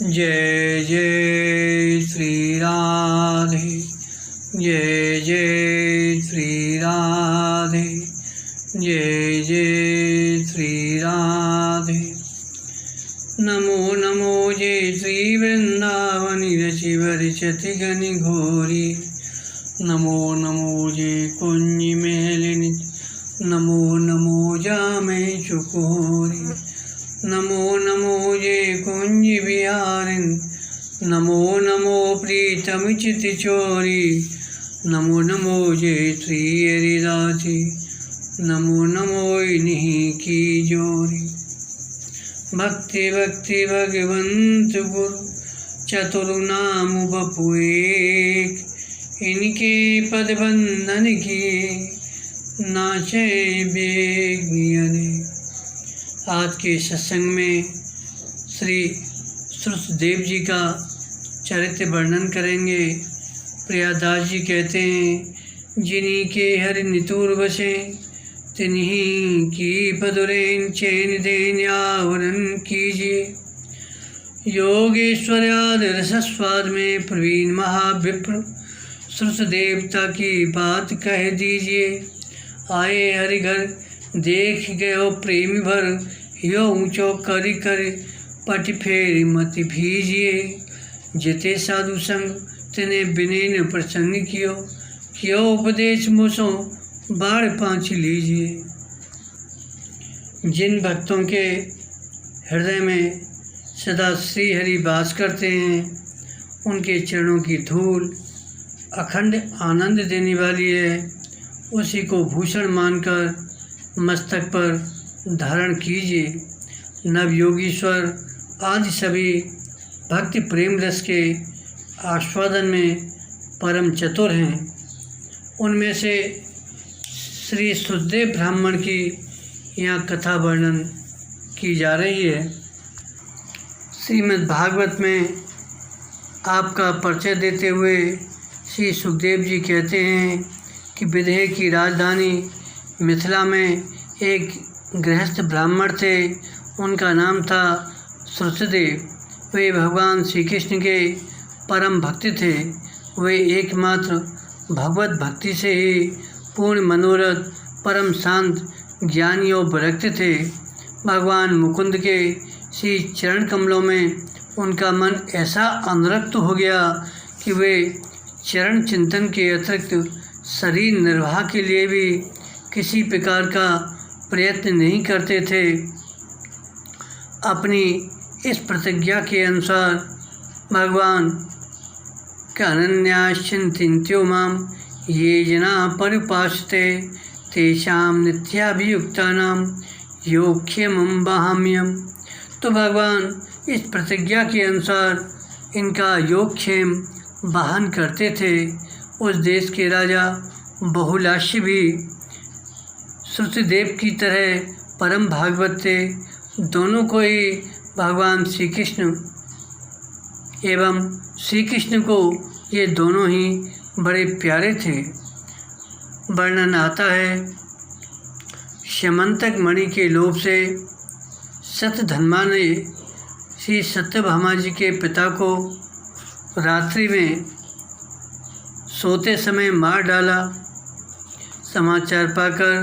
जय जय श्री राधे, जय जय श्री राधे, जय जय श्री राधे। नमो नमो जय श्री वृंदावनी रचि वरिचति घनि घोरी। नमो नमो जय कुंज मेलिनी, नमो नमो जामे चुकोरी। नमो नमो जय कुंज बिहारिन, नमो नमो प्रीतम चित चोरी। नमो नमो जय श्री हरिदासी, नमो नमो इन्हीं की जोरी। भक्ति भक्ति भगवंत गुरु, चतुर नाम बपु एक। इनके पद बंधन किए, नाचे बेग। आज के सत्संग में श्री सुरसदेव जी का चरित्र वर्णन करेंगे। प्रियादास जी कहते हैं, जिन्हीं के हरि नितूर बसे, तिन्हीं की पदुरेन चैन देन आवरण कीजिए। योगेश्वर आदि रसस्वाद में प्रवीण महाविप्र सुरसदेवता की बात कह दीजिए। आए हरि घर देख गयो प्रेमी भर, यो ऊँचो करी कर पट फेर मत भीजिए। जिते साधु संग तिने बिनेन प्रसंग कियो उपदेश मुसो बाढ़ पाँच लीजिए। जिन भक्तों के हृदय में सदा श्री हरि वास करते हैं, उनके चरणों की धूल अखंड आनंद देने वाली है। उसी को भूषण मानकर मस्तक पर धारण कीजिए। नवयोगीश्वर आदि सभी भक्ति प्रेम रस के आस्वादन में परम चतुर हैं। उनमें से श्री सुखदेव ब्राह्मण की यहाँ कथा वर्णन की जा रही है। श्रीमद् भागवत में आपका परिचय देते हुए श्री सुखदेव जी कहते हैं कि विदेह की राजधानी मिथिला में एक गृहस्थ ब्राह्मण थे। उनका नाम था सुरसदेव। वे भगवान श्री कृष्ण के परम भक्त थे। वे एकमात्र भगवत भक्ति से ही पूर्ण मनोरथ, परम शांत, ज्ञानी और विरक्त थे। भगवान मुकुंद के श्री चरण कमलों में उनका मन ऐसा अनुरक्त हो गया कि वे चरण चिंतन के अतिरिक्त शरीर निर्वाह के लिए भी किसी प्रकार का प्रयत्न नहीं करते थे। अपनी इस प्रतिज्ञा के अनुसार भगवान का अनन्याश्चिन्त्यो माम ये जना परिपासते तेषां नित्याभियुक्तानां योगक्षेमं वहाम्यहम्। तो भगवान इस प्रतिज्ञा के अनुसार इनका योगक्षेम वाहन करते थे। उस देश के राजा बहुलाश्य भी सुरसदेव की तरह परम भागवत थे। दोनों को ही भगवान श्री कृष्ण एवं श्री कृष्ण को ये दोनों ही बड़े प्यारे थे। वर्णन आता है, श्यमंतक मणि के लोभ से सत्यधन्मा ने श्री सत्यभामा जी के पिता को रात्रि में सोते समय मार डाला। समाचार पाकर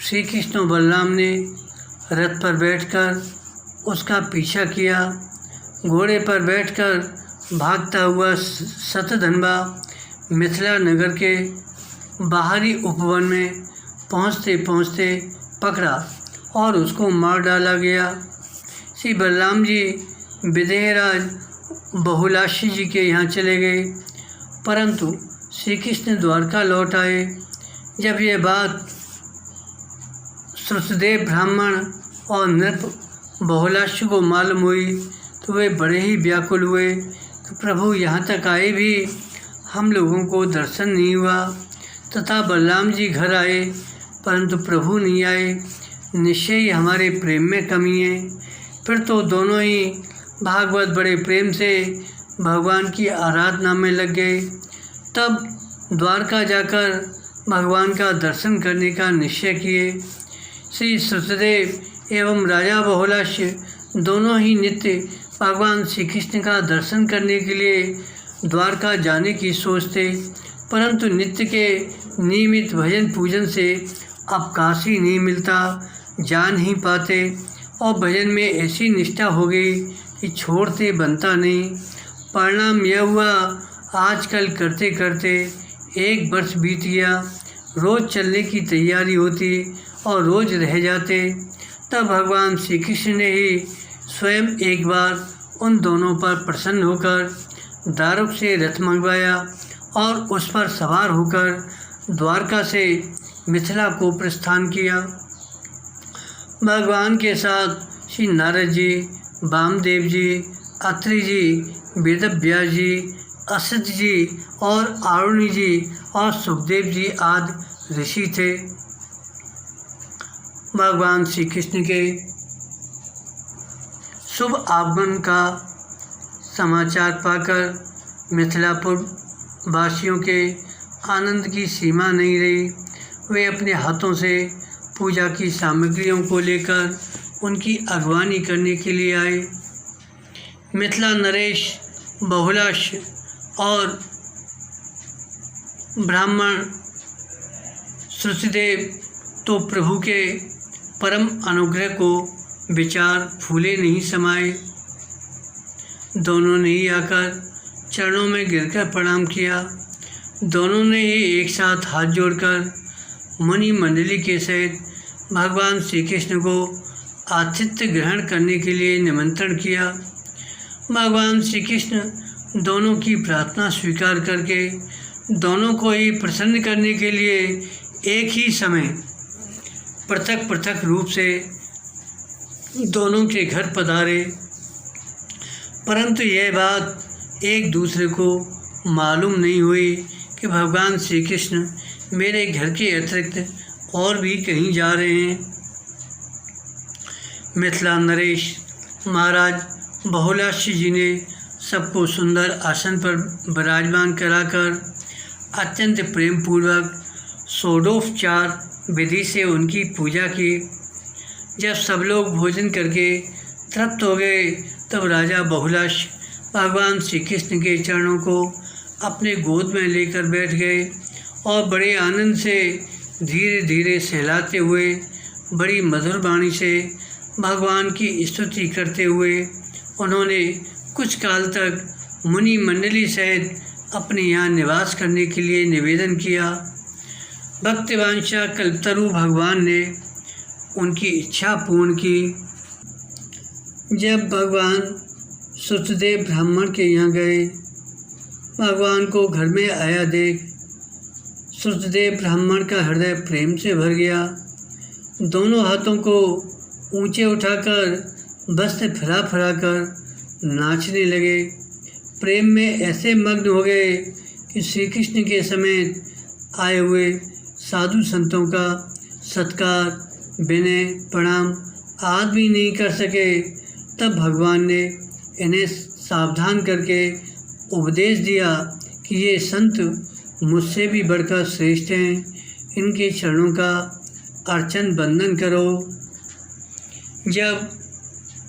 श्री कृष्ण और बलराम ने रथ पर बैठकर उसका पीछा किया। घोड़े पर बैठकर भागता हुआ सत्यधन्वा मिथिला नगर के बाहरी उपवन में पहुँचते पहुँचते पकड़ा और उसको मार डाला गया। श्री बलराम जी विदेहराज बहुलाशी जी के यहाँ चले गए, परंतु श्री कृष्ण द्वारका लौट आए। जब यह बात सुरसदेव ब्राह्मण और नृप बहुलाश को मालूम हुई तो वे बड़े ही व्याकुल हुए। तो प्रभु यहाँ तक आए भी हम लोगों को दर्शन नहीं हुआ, तथा बलराम जी घर आए परंतु प्रभु नहीं आए। निश्चय ही हमारे प्रेम में कमी है। फिर तो दोनों ही भागवत बड़े प्रेम से भगवान की आराधना में लग गए। तब द्वारका जाकर भगवान का दर्शन करने का निश्चय किए। श्री सुरसदेव एवं राजा बहुलाश दोनों ही नित्य भगवान श्री कृष्ण का दर्शन करने के लिए द्वारका जाने की सोचते, परंतु नित्य के नियमित भजन पूजन से अवकाश ही नहीं मिलता, जा नहीं पाते और भजन में ऐसी निष्ठा हो गई कि छोड़ते बनता नहीं। परिणाम यह हुआ, आजकल करते करते 1 वर्ष बीत गया। रोज़ चलने की तैयारी होती और रोज़ रह जाते। तब भगवान श्री कृष्ण ने ही स्वयं एक बार उन दोनों पर प्रसन्न होकर दारुक से रथ मंगवाया और उस पर सवार होकर द्वारका से मिथिला को प्रस्थान किया। भगवान के साथ श्री नारद जी, वामदेव जी, अत्रि जी, वेदव्यास जी, असत जी और आरुणि जी और सुखदेव जी आदि ऋषि थे। भगवान श्री कृष्ण के शुभ आगमन का समाचार पाकर मिथिलापुर वासियों के आनंद की सीमा नहीं रही। वे अपने हाथों से पूजा की सामग्रियों को लेकर उनकी अगवानी करने के लिए आए। मिथिला नरेश, बहुलाश और ब्राह्मण श्रुतिदेव तो प्रभु के परम अनुग्रह को विचार फूले नहीं समाये। दोनों ने ही आकर चरणों में गिरकर प्रणाम किया। दोनों ने ही एक साथ हाथ जोड़कर मुनि मंडली के सहित भगवान श्री कृष्ण को आतिथ्य ग्रहण करने के लिए निमंत्रण किया। भगवान श्री कृष्ण दोनों की प्रार्थना स्वीकार करके दोनों को ही प्रसन्न करने के लिए एक ही समय पृथक पृथक रूप से दोनों के घर पधारे, परंतु यह बात एक दूसरे को मालूम नहीं हुई कि भगवान श्री कृष्ण मेरे घर के अतिरिक्त और भी कहीं जा रहे हैं। मिथिला नरेश महाराज बहुलाश जी ने सबको सुंदर आसन पर विराजमान कराकर अत्यंत प्रेम पूर्वक षोडोपचार विधि से उनकी पूजा की। जब सब लोग भोजन करके तृप्त हो गए, तब राजा बहुलाश भगवान श्री कृष्ण के चरणों को अपने गोद में लेकर बैठ गए और बड़े आनंद से धीरे धीरे सहलाते हुए बड़ी मधुर वाणी से भगवान की स्तुति करते हुए उन्होंने कुछ काल तक मुनि मंडली सहित अपने यहाँ निवास करने के लिए निवेदन किया। भक्तिवांछा कल्पतरु भगवान ने उनकी इच्छा पूर्ण की। जब भगवान श्रुतदेव ब्राह्मण के यहाँ गए, भगवान को घर में आया देख श्रुतदेव ब्राह्मण का हृदय प्रेम से भर गया। दोनों हाथों को ऊंचे उठाकर वस्त्र फैला कर नाचने लगे। प्रेम में ऐसे मग्न हो गए कि श्री कृष्ण के समेत आए हुए साधु संतों का सत्कार, विनय, प्रणाम आदि भी नहीं कर सके। तब भगवान ने इन्हें सावधान करके उपदेश दिया कि ये संत मुझसे भी बढ़कर श्रेष्ठ हैं, इनके चरणों का अर्चन बंदन करो। जब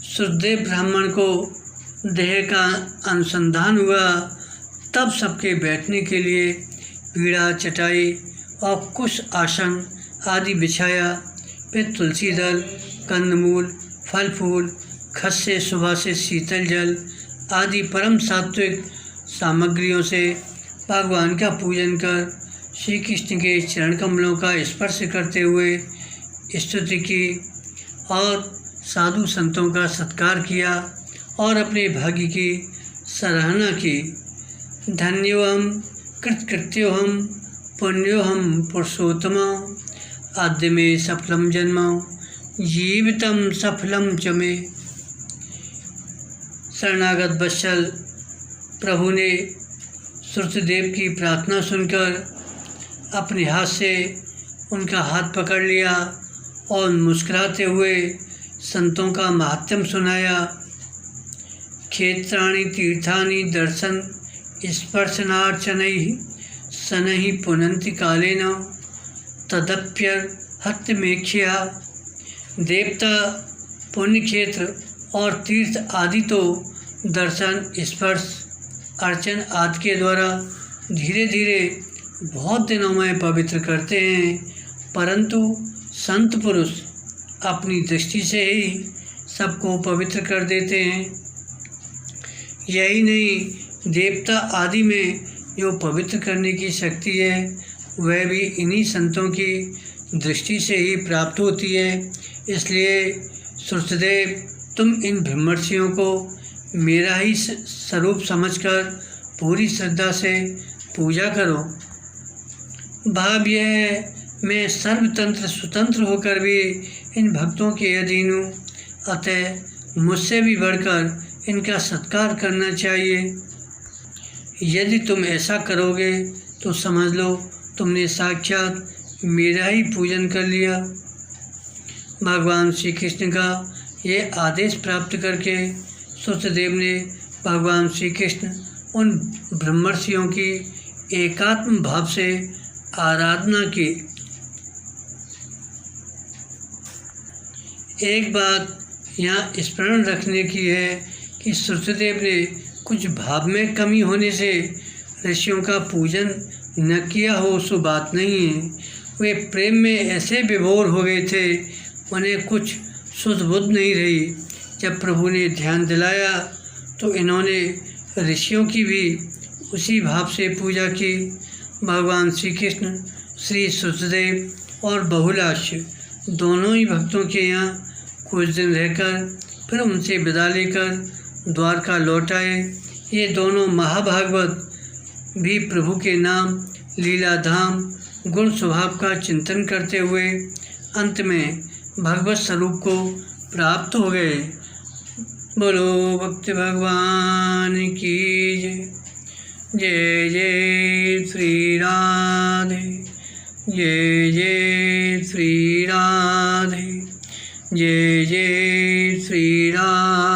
श्रुतदेव ब्राह्मण को देह का अनुसंधान हुआ, तब सबके बैठने के लिए पीड़ा, चटाई और कुश आसन आदि बिछाया। फिर तुलसी दल, कंदमूल, फल फूल, खस्से, सुभाषित शीतल जल आदि परम सात्विक सामग्रियों से भगवान का पूजन कर श्री कृष्ण के चरण कमलों का स्पर्श करते हुए स्तुति की और साधु संतों का सत्कार किया और अपने भाग्य की सराहना की। धन्योहम कृतकृत्योहम पुण्योहम पुरुषोत्तम आद्य में सफलम जन्म जीवितम सफलम च मे। शरणागत वत्सल प्रभु ने श्रुतदेव की प्रार्थना सुनकर अपने हाथ से उनका हाथ पकड़ लिया और मुस्कुराते हुए संतों का महात्म्य सुनाया। क्षेत्राणि तीर्थानि दर्शन स्पर्शनार्चनैः शनैः पुनन्ति कालेन तदप्यर हत्यमेख्या। देवता, पुण्य क्षेत्र और तीर्थ आदि तो दर्शन, स्पर्श, अर्चन आदि के द्वारा धीरे धीरे बहुत दिनों में पवित्र करते हैं, परंतु संत पुरुष अपनी दृष्टि से ही सबको पवित्र कर देते हैं। यही नहीं, देवता आदि में जो पवित्र करने की शक्ति है वह भी इन्हीं संतों की दृष्टि से ही प्राप्त होती है। इसलिए श्रुतदेव, तुम इन ब्रह्मर्षियों को मेरा ही स्वरूप समझकर पूरी श्रद्धा से पूजा करो। भाव यह है, मैं सर्वतंत्र स्वतंत्र होकर भी इन भक्तों के अधीन हूँ, अतः मुझसे भी बढ़कर इनका सत्कार करना चाहिए। यदि तुम ऐसा करोगे तो समझ लो तुमने साक्षात मेरा ही पूजन कर लिया। भगवान श्री कृष्ण का ये आदेश प्राप्त करके श्रुतदेव ने भगवान श्री कृष्ण उन ब्रह्मर्षियों की एकात्म भाव से आराधना की। एक बात यहाँ स्मरण रखने की है कि श्रुतदेव ने कुछ भाव में कमी होने से ऋषियों का पूजन न किया हो, सो बात नहीं है। वे प्रेम में ऐसे विभोर हो गए थे, उन्हें कुछ सुध बुध नहीं रही। जब प्रभु ने ध्यान दिलाया तो इन्होंने ऋषियों की भी उसी भाव से पूजा की। भगवान श्री कृष्ण, श्री श्रुतदेव और बहुलाक्ष दोनों ही भक्तों के यहाँ कुछ दिन रहकर फिर उनसे विदा लेकर द्वारका लौट आए। ये दोनों महाभागवत भी प्रभु के नाम, लीला धाम, गुण स्वभाव का चिंतन करते हुए अंत में भगवत स्वरूप को प्राप्त हो गए। बोलो भक्त भगवान की जय। जय जय श्री राधे, जय जय श्री राधे, जय जय श्री राधे।